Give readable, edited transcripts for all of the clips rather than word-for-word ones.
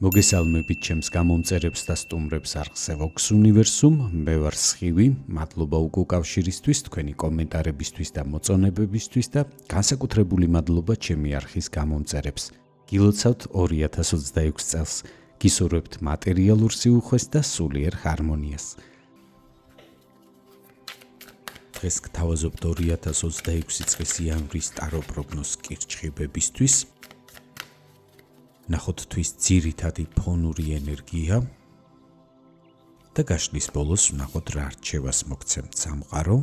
მოგესალმებით ჩემს გამომწერებს და სტუმრებს არხზე Vox Universum. მე ვარ სხივი, მადლობა უკავშირისთვის, თქვენი კომენტარებისთვის და მოწონებებისთვის და განსაკუთრებული მადლობა ჩემი არხის გამომწერებს. გილოცავთ 2026 წელს, გისურვებთ მატერიალურ სიუხვეს და სულიერ ჰარმონიას. დღეს გთავაზობთ 2026 წლის იანვრის ტარო პროგნოზს კირჩხიბებისთვის. ნახოთ თვის ძირითადი ფონური ენერგია და გაშლის ბოლოს ნახოთ რა რჩევას მოგცემთ სამყარო.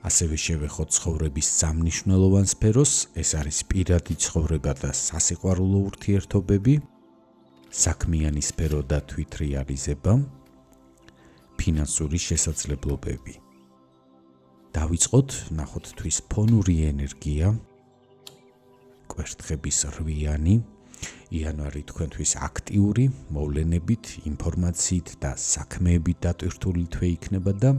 ასევე შევეხოთ ცხოვრების სამნიშნველოვან სფეროს, ეს არის პირადი ცხოვრება და სასიყვარულო ურთიერთობები, საქმიანი სფერო და თვითრეალიზება, ფინანსური შესაძლებლობები. დავიწყოთ, ნახოთ თვის ფონური ენერგია, კვერთხების რვიანი. იანვარი თქვენთვის აქტიური, მოვლენებით, ინფორმაციით და საქმეებით დატვირთული თვე იქნება და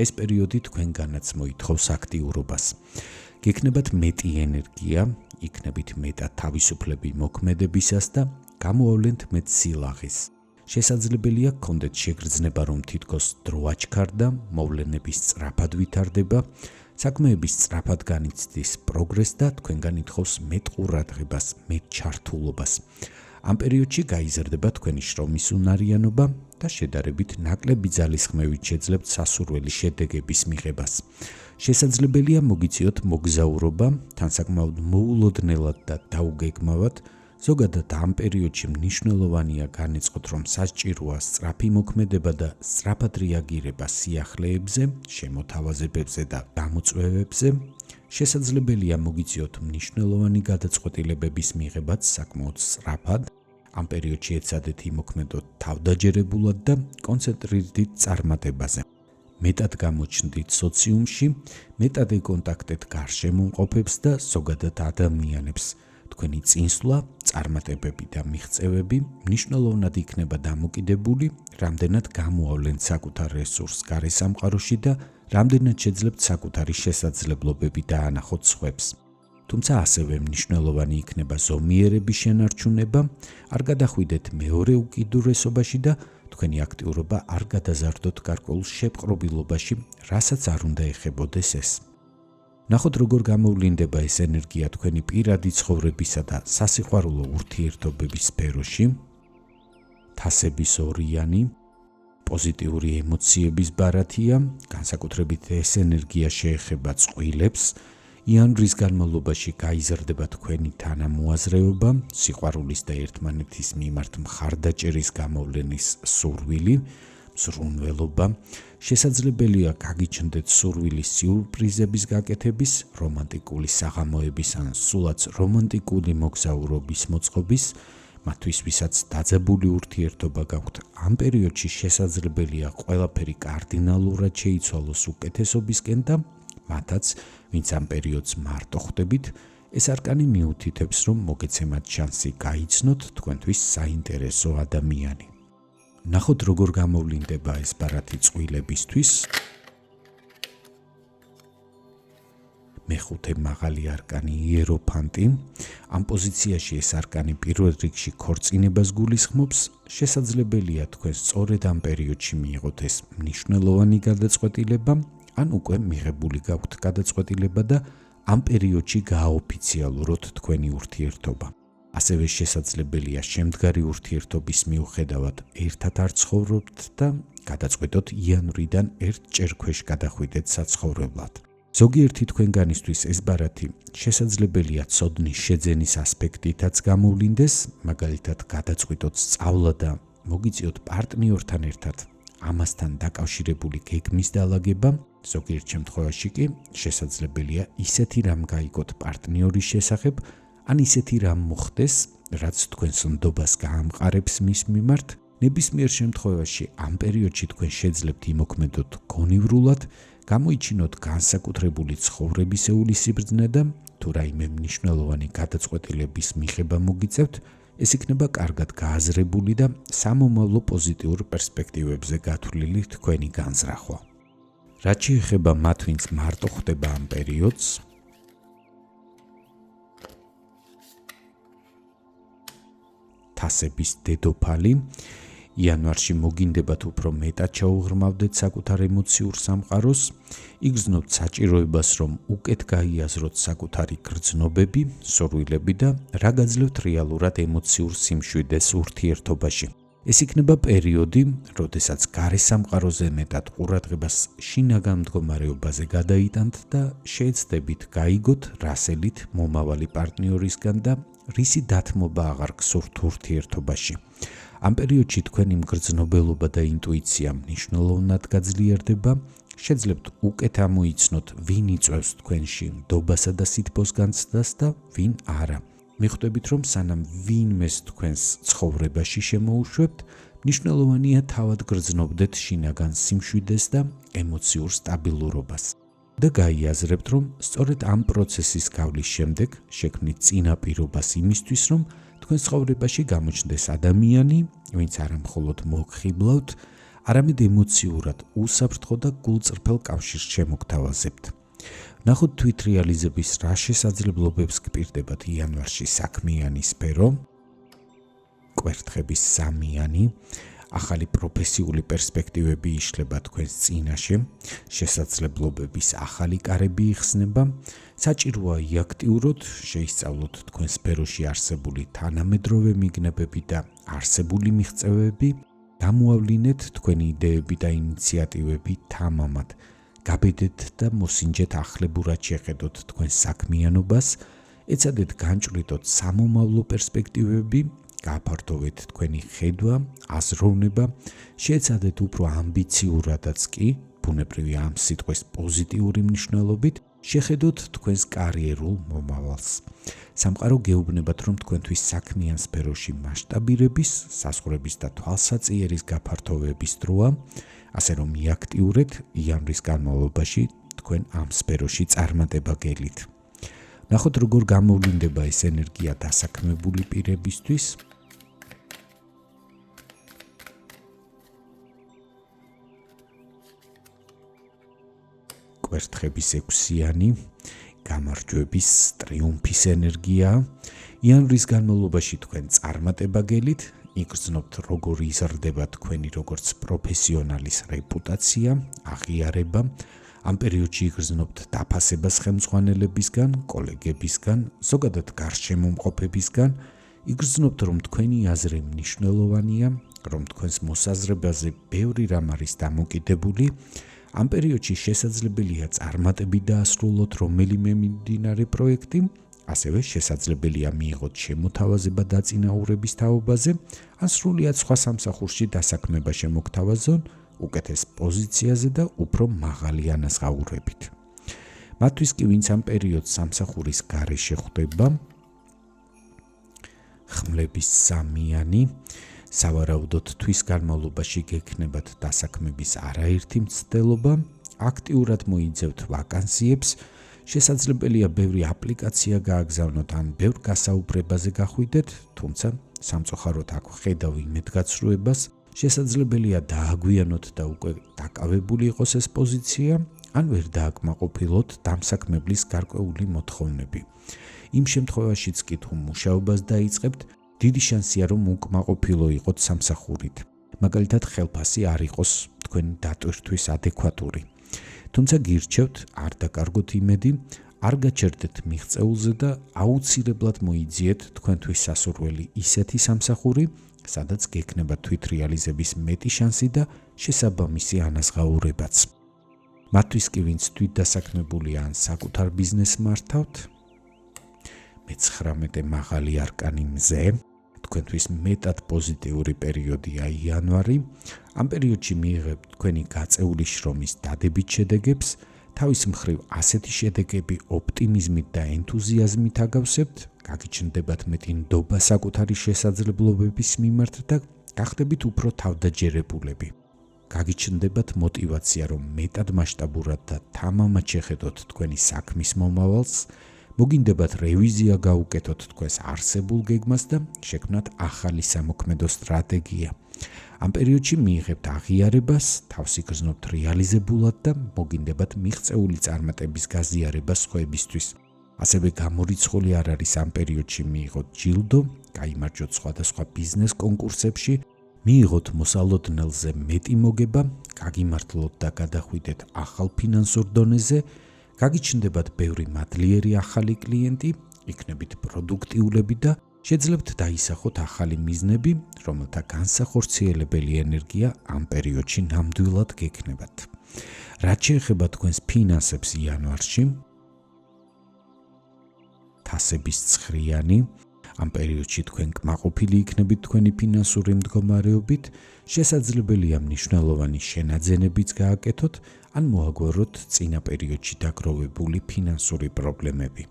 ეს პერიოდი თქვენგანაც მოითხოვს აქტიურობას. გექნებათ მეტი ენერგია, იქნებით მეტად თავისუფლები მოქმედებისას და გამოავლენთ მეტ სილაღეს. შესაძლებელია გქონდეთ შეგრძნება, რომ თითქოს დრო აჩქარდა, მოვლენების სწრაფად ვითარდება, საქმეების სწრაფად განიცდის პროგრესს და თქვენგან ითხოვს მეტ ყურადღებას, მეტ ჩართულობას. ამ პერიოდში გაიზრდება თქვენი შრომის უნარიანობა და შედარებით ნაკლები ძალისხმევით შეძლებთ სასურველი შედეგების მიღებას. შესაძლებელია მოგიწიოთ მოგზაურობა, თანსაკმაოდ მოულოდნელად და დაუგეგმავად. ზოგადად ამ პერიოდში მნიშვნელოვანია განეწყოთ, რომ სასჭიროა სწრაფი მოქმედება და სწრაფად რეაგირება სიახლეებზე, შემოთავაზებებზე და გამოწვევებზე. შესაძლებელია მოგიწიოთ მნიშვნელოვანი გადაწყვეტილებების მიღებაც საკმაოდ სწრაფად. ამ პერიოდში ეცადეთ იმოქმედოთ თავდაჯერებულად და კონცენტრირდით წარმატებაზე. მეტად გამოჩნდით სოციუმში, მეტად ეკონტაქტეთ გარშემოყოფებს და ზოგადად ადამიანებს. თქვენი წინსვლა, წარმატებები და მიღწევები მნიშვნელოვნად იქნება დამოკიდებული, რამდენად გამოავლენთ საკუთარ რესურსს გარე სამყაროში და რამდენად შეძლებთ საკუთარი შესაძლებლობები დაანახოთ სხვებს. თუმცა ასევე მნიშვნელოვანი იქნება ზომიერების შენარჩუნება, არ გადახვიდეთ მეორე უკიდურესობაში და თქვენი აქტიურობა არ გადაზარდოთ გარკვეულ შეპყრობილობაში, რასაც არ უნდა ეხებოდეს ეს. ნახოთ როგორ გამოვლინდება ეს ენერგია თქვენი პირადი ცხოვრებისა და სასიყვარულო ურთიერთობების სფეროში. თასების ორიანი, პოზიტიური ემოციების ბარათია, განსაკუთრებით ეს ენერგია შეეხება წყვილებს. იანვრის განმავლობაში გაიზრდება თქვენი თანამოაზრეობა, სიყვარულის და ერთმანეთის მიმართ მხარდაჭერის გამოვლენის სურვილი, მსრუნველობა. შესაძლებელია გაგიჩნდეთ სურვილის სიურპრიზების გაკეთების, რომანტიკული საღამოების ან სულაც რომანტიკული მოგზაურობის მოწყობის. მათთვის, ვისაც დაძაბული ურთიერთობა გაქვთ, ამ პერიოდში შესაძლებელია ყველაფერი კარდინალურად შეიცვალოს უკეთესობისკენ და მათაც, ვინც ამ პერიოდს მარტო ხვდებით, ეს არკანი მიუთითებს, რომ მოგეცემათ შანსი გაიცნოთ თქვენთვის საინტერესო ადამიანი. ნახოთ როგორ გამოვლინდება ეს ბარათი წყვილებისთვის. მეხუთე მაღალი არკანი იეროფანტი. ამ პოზიციაში ეს არკანი პირველ რიგში ქორწინებას გულისხმობს. შესაძლებელია თქვენ სწორედ ამ პერიოდში მიიღოთ ეს მნიშვნელოვანი გადაწყვეტილება, ან უკვე მიღებული გაქვთ გადაწყვეტილება და ამ პერიოდში გააოფიციალუროთ თქვენი ურთიერთობა. ასევე შესაძლებელია შემდგარი ურთიერთობის მიუხედავად ერთად არ ცხოვრობთ და გადაწყვეტოთ იანვრიდან ერთჯერ ქვეშ გადახვიდეთ საცხოვრებლად. ზოგიერთი თქვენგანისთვის ეს ბარათი შესაძლებელია ცოდნის შეძენის ასპექტითაც გამოვლინდეს, მაგალითად გადაწყვიტოთ სწავლა და მოგიწიოთ პარტნიორთან ერთად ამასთან დაკავშირებული გეგმის დალაგება. ზოგიერთ შემთხვევაში კი შესაძლებელია ისეთი რამ გაიგოთ პარტნიორის შესახებ, ან ისეთი რამ მოხდეს, რაც თქვენს ნდობას გაამყარებს მის მიმართ. ნებისმიერ შემთხვევაში ამ პერიოდში თქვენ შეძლებთ იმოქმედოთ გონივრულად, გამოიჩინოთ განსაკუთრებული ცხოვრებისეული სიბრძნე და თუ რაიმე მნიშვნელოვანი გადაწყვეტილების მიღება მოგიწევთ, ეს იქნება კარგად გააზრებული და სამომავლო პოზიტიურ პერსპექტივებზე გათვლილი თქვენი განზრახვა. რაც შეეხება მათ, ვინც მარტო ხვდება ამ პერიოდს, თასების დედოფალი. იანვარში მოგინდებათ უფრო მეტად ჩაუღრმავდეთ საკუთარ ემოციურ სამყაროს, იგრძნობთ საჭიროებას, რომ უკეთ გაიაზროთ საკუთარი გრძნობები, სურვილები და რა გაძლევთ რეალურად ემოციურ სიმშვიდეს ურთიერთობაში. ეს იქნება პერიოდი, როდესაც გარე სამყაროზე მეტად ყურადღებას შინაგან მდგომარეობაზე გადაიტანთ და შეეცდებით გაიგოთ რასელით მომავალი პარტნიორისგან და რისი დათმობა აღარ გსურთ ურთიერთობაში. ამ პერიოდში თქვენი მგრძნობელობა და ინტუიცია მნიშვნელოვნად გაძლიერდება, შეძლებთ უკეთ ამოიცნოთ, ვინ იწვევს თქვენში ნდობასა და სითბოს განცდას და ვინ არა. მიხვდებით, რომ სანამ ვინმეს თქვენს ცხოვრებაში შემოუშვებთ, მნიშვნელოვანია თავად გრძნობდეთ შინაგან სიმშვიდეს და ემოციურ სტაბილურობას. და გაიაზრებთ, რომ სწორედ ამ პროცესის გავლის შემდეგ შექმნით წინაპირობას იმისთვის, რომ თქვენ ცხოვრებაში გამოჩნდეს ადამიანი, ვინც არა მხოლოდ მოგხიბლავთ, არამედ ემოციურად უსაფრთხო და გულწრფელ კავშირს შემოგთავაზებთ. ნახოთ თვითრეალიზების რა შესაძლებლობებს გპირდებათ იანვარში საქმიანი სფერო, კვერთხების სამიანი, ახალი პროფესიული პერსპექტივები იშლება თქვენს წინაშე, შესაძლებლობების ახალი კარები იხსნება, საჭიროა იაქტიუროთ, შეისწავლოთ თქვენ სფეროში არსებული თანამედროვე მიგნებები და არსებული მიღწევები, გამოავლინეთ თქვენი იდეები და ინიციატივები თამამად, გაბედეთ და მოსინჯეთ ახლებურად შეხედოთ თქვენს საქმიანობას, ეცადეთ განჭვრიტოთ სამომავლო პერსპექტივები, გააფართოვეთ თქვენი ხედვა, აზროვნება, შეეცადეთ უფრო ამბიციურადაც კი, ბუნებრივია ამ სიტყვის პოზიტიური მნიშვნელობით, შეხედოთ თქვენს კარიერულ მომავალს. სამყარო გეუბნებათ, რომ თქვენთვის საქმიან სფეროში მასშტაბირების, საზღვრების და თვალსაწიერის გაფართოვების დროა, ასე რომ იაქტიურეთ იანვრის განმავლობაში თქვენ ამ სფეროში წარმატება გელით. ნახოთ, როგორ გამოვლინდება ეს ენერგია დასაქმებული პირებისთვის. კვერთხების ექვსიანი, გამარჯვების, ტრიუმფის ენერგია. იანვრის განმავლობაში თქვენ წარმატება გელით, იგრძნობთ როგორ იზრდება თქვენი როგორც პროფესიონალის რეპუტაცია, აღიარება. ამ პერიოდში იგრძნობთ დაფასებას ხელმძღვანელებისგან, კოლეგებისგან, ზოგადად გარშემომყოფებისგან, იგრძნობთ, რომ თქვენი აზრი მნიშვნელოვანია, რომ თქვენს მოსაზრებაზე ბევრი რამ არის დამოკიდებული. ამ პერიოდში შესაძლებელია წარმატებით დაასრულოთ რომელიმე მიმდინარე პროექტი, ასევე შესაძლებელია მიიღოთ შემოთავაზება დაწინაურების თაობაზე, ან სრულიად სხვა სამსახურში დასაქმება შემოგთავაზონ უკეთეს პოზიციაზე და უფრო მაღალი ანაზღაურებით. მათთვის კი, ვინც ამ პერიოდს სამსახურის გარეშე ხვდება, ხმლების სამიანი, სავარაუდოდ თვის განმავლობაში გექნებათ დასაქმების არაერთი მცდელობა, აქტიურად მოიძევთ ვაკანსიებს, შესაძლებელია ბევრი აპლიკაცია გააგზავნოთ ან ბევრ გასაუბრებაზე გახვიდეთ, თუმცა სამწუხაროდ აქ ხედავ იმედგაცრუებას, შესაძლებელია დააგვიანოთ და უკვე დაკავებული იყოს ეს პოზიცია, ან ვერ დააკმაყოფილოთ დამსაქმებლის გარკვეული მოთხოვნები. იმ შემთხვევაშიც კი თუ მუშაობას დაიწყებთ, დიდი შანსია, რომ უკმაყოფილო იყოთ სამსახურით. მაგალითად, ხელფასი არ იყოს თქვენი დატვირთვის ადეკვატური. თუმცა გირჩევთ, არ დაკარგოთ იმედი, არ გაჩერდეთ მიღწეულზე და აუცილებლად მოიძიეთ თქვენთვის სასურველი ისეთი სამსახური, სადაც გექნება თვითრეალიზების მეტი შანსი და შესაბამისი ანაზღაურებაც. მათთვის კი, ვინც თვითდასაქმებულია ან საკუთარ ბიზნესს მართავთ, მე-19 მაღალი არკანი მზე, თქვენთვის მეტად პოზიტიური პერიოდია იანვარი. ამ პერიოდში მიიღებთ თქვენი გაწეული შრომის დადებით შედეგებს, თავის მხრივ ასეთი შედეგები ოპტიმიზმით და ენთუზიაზმით აგავსებთ, გაგიჩნდებათ მეტი ნდობა საკუთარი შესაძლებლობების მიმართ და გახდებით უფრო თავდაჯერებულები. გაგიჩნდებათ მოტივაცია, რომ მეტად მასშტაბურად და თამამად შეხედოთ თქვენი საქმის მომავალს, მოგინდებათ რევიზია გაუკეთოთ თქვენს არსებულ გეგმას და შექმნათ ახალი სამოქმედო სტრატეგია. ამ პერიოდში მიიღებთ აღიარებას, თავს იგრძნობთ რეალიზებულად და მოგინდებათ მიღწეული წარმატების გაზიარება სხვებისთვის. ასევე გამორიცხული არ არის ამ პერიოდში მიიღოთ ჯილდო, გაიმარჯვოთ სხვადასხვა ბიზნეს კონკურსებში, მიიღოთ მოსალოდნელზე მეტი მოგება, გაგიმართლოთ და გადახვიდეთ ახალ ფინანსურ დონეზე, გაგიჩნდებათ ბევრი მადლიერი ახალი კლიენტი, იქნებით პროდუქტიულები და შეძლებთ დაისახოთ ახალი მიზნები, რომელთა განსახორციელებელი ენერგია ამ პერიოდში ნამდვილად გექნებათ. რაც შეეხება თქვენს ფინანსებს იანვარში, თასების ცხრიანი, ამ პერიოდში თქვენ კმაყოფილი იქნებით თქვენი ფინანსური მდგომარეობით, შესაძლებელია მნიშვნელოვანი შენაძენებიც გააკეთოთ, ან მოაგვაროთ წინა პერიოდში დაგროვებული ფინანსური პრობლემები.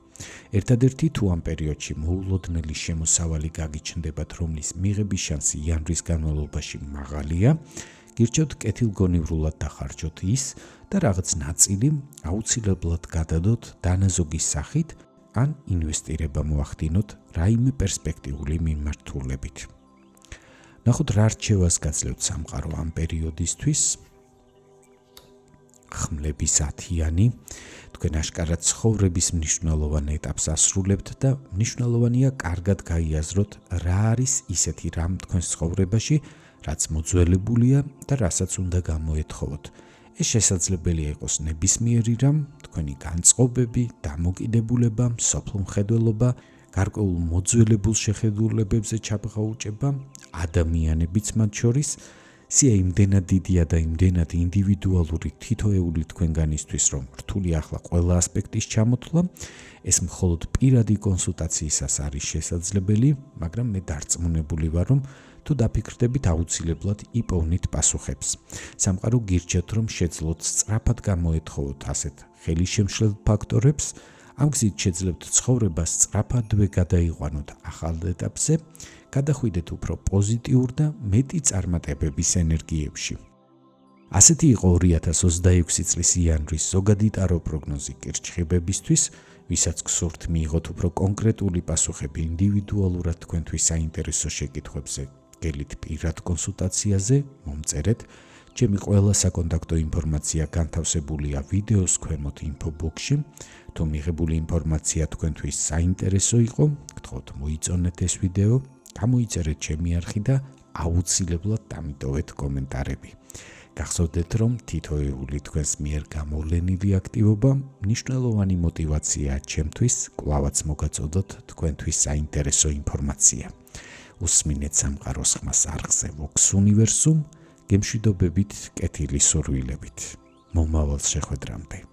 ერთადერთი თუ ამ პერიოდში მოულოდნელი შემოსავალი გაგიჩნდებათ, რომლის მიღების შანსი იანვრის განმავლობაში მაღალია, გირჩევთ კეთილგონივრულად დახარჯოთ ის და რაღაც ნაწილი აუცილებლად გადადოთ დანაზოგის სახით, ან ინვესტირება მოახდინოთ რაიმე პერსპექტიული მიმართულებით. ნახოთ რა რჩევას გაძლევთ სამყარო ამ პერიოდისთვის. ხმლების 10-იანი, თქვენ აშკარად ცხოვრების მნიშვნელოვან ეტაპს ასრულებთ და მნიშვნელოვანია კარგად გაიაზროთ რა არის ისეთი რამ თქვენს ცხოვრებაში, რაც მოძველებულია და რასაც უნდა გამოეთხოვოთ. ეს შესაძლებელია იყოს ნებისმიერი რამ, თქვენი განწყობები, დამოკიდებულება, მსოფლმხედველობა, გარკვეულ მოძველებულ შეხედულებებზე ჩაბღაუჭება, ადამიანებიც მათ შორის, სია იმდენად დიდია და იმდენად ინდივიდუალური თითოეული თქვენგანისთვის, რომ რთული ახლა ყველა ასპექტის ჩამოთვლა, ეს მხოლოდ პირადი კონსულტაციისას არის შესაძლებელი, მაგრამ მე დარწმუნებული ვარ, რომ თუ დაფიქრდებით აუცილებლად იპოვნით პასუხებს. სამყარო გირჩევთ, რომ შეძლოთ სწრაფად გამოეთხოვოთ ასეთ ხელისშემშლელ ფაქტორებს, ამ გზით შეძლებთ ცხოვრებას სწრაფადვე გადაიყვანოთ ახალ ეტაპზე, გადახვიდეთ უფრო პოზიტიურ და მეტი წარმატებების ენერგიებში. ასეთი იყო 2026 წლის იანვრის ზოგადი ტარო პროგნოზი კირჩხიბებისთვის, ვისაც გსურთ მიიღოთ უფრო კონკრეტული პასუხები ინდივიდუალურად თქვენთვის საინტერესო შეკითხვებზე, გელით პირად კონსულტაციაზე, მომწერეთ. ჩემი ყველა საკონტაქტო ინფორმაცია განთავსებულია ვიდეოს ქვემოთ ინფობოქსში. თუ მიღებული ინფორმაცია თქვენთვის საინტერესო იყო, გთხოვთ მოიწონეთ ეს ვიდეო, გამოიწერეთ ჩემი არხი და აუცილებლად დამიტოვეთ კომენტარები. გახსოვდეთ, რომ თითოეული თქვენს მიერ გამოვლენილი აქტივობა მნიშვნელოვანი მოტივაციაა ჩემთვის, კვლავაც მოგაწოდოთ თქვენთვის საინტერესო ინფორმაცია. უსმინეთ სამყაროს ხმას არხზე Vox Universum, გემშვიდობებით, კეთილი სურვილებით. მომავალ შეხვედრამდე.